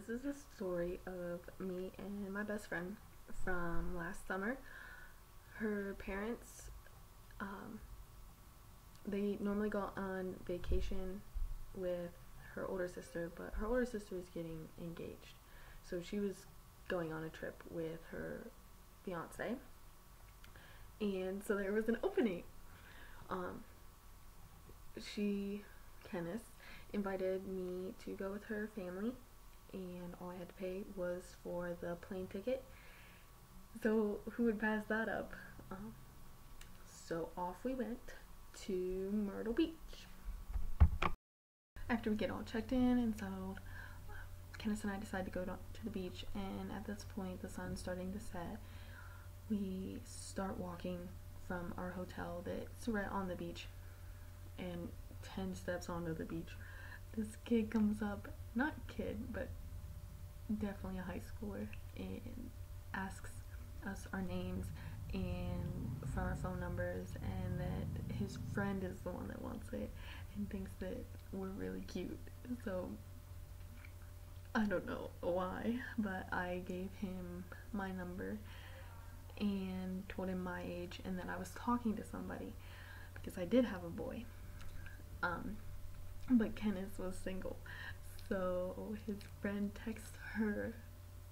This is the story of me and my best friend from last summer. Her parents, they normally go on vacation with her older sister, but her older sister is getting engaged. So she was going on a trip with her fiance, and so there was an opening. Um, Kenneth, invited me to go with her family, and all I had to pay was for the plane ticket. So who would pass that up? So off we went to Myrtle Beach. After we get all checked in and settled, Kenneth and I decided to go to the beach, and at this point the sun's starting to set. We start walking from our hotel that's right on the beach, and 10 steps onto the beach, this kid comes up, not kid, but definitely a high schooler, and asks us our names and for our phone numbers, and that his friend is the one that wants it and thinks that we're really cute. So I don't know why, but I gave him my number and told him my age and that I was talking to somebody because I did have a boy. But Kenneth was single, so his friend texts her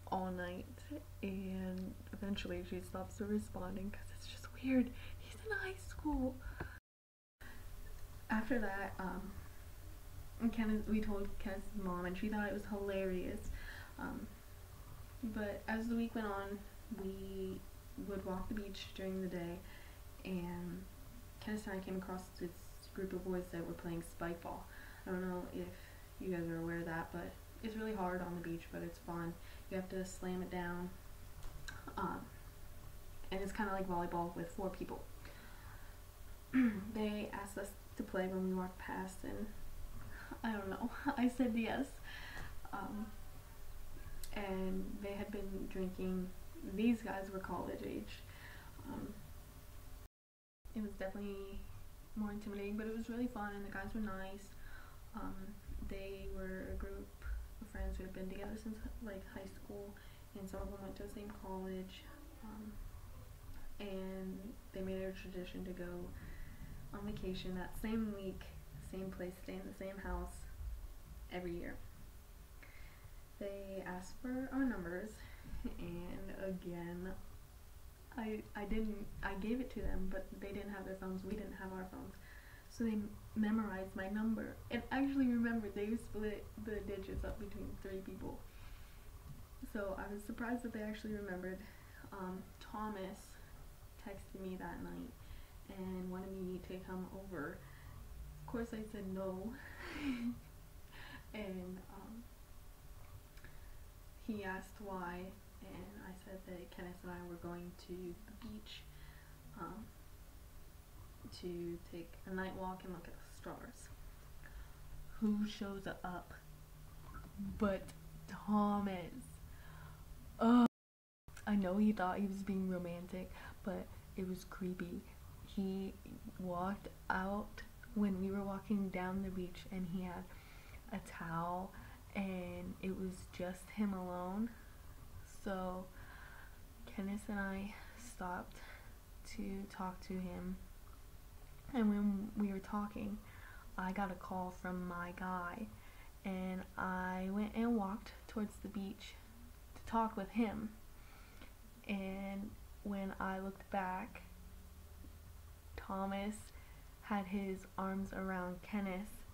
all night, and eventually she stops responding because it's just weird. He's in high school. After that, we told Kenneth's mom, and she thought it was hilarious. But as the week went on, we would walk the beach during the day, and Kenneth and I came across this group of boys that were playing spike ball. I don't know if you guys are aware of that, but it's really hard on the beach, but it's fun. You have to slam it down, and it's kind of like volleyball with 4 people. They asked us to play when we walked past, and I don't know, I said yes. And they had been drinking. These guys were college age. It was definitely more intimidating, but it was really fun, and the guys were nice. They were a group of friends who had been together since like high school, and some of them went to the same college, and they made it a tradition to go on vacation that same week, same place, stay in the same house every year. They asked for our numbers, and again, I gave it to them, but they didn't have their phones, we didn't have our phones. So they memorized my number, and actually remembered they split the digits up between 3 people. So I was surprised that they actually remembered. Thomas texted me that night and wanted me to come over. Of course I said no. And he asked why, and I said that Kenneth and I were going to the beach to take a night walk and look at the stars. Who shows up but Thomas? Oh, I know he thought he was being romantic, but it was creepy. He walked out when we were walking down the beach, and he had a towel, and it was just him alone. So Kenneth and I stopped to talk to him, and when we were talking, I got a call from my guy, and I went and walked towards the beach to talk with him. And when I looked back, Thomas had his arms around Kenneth,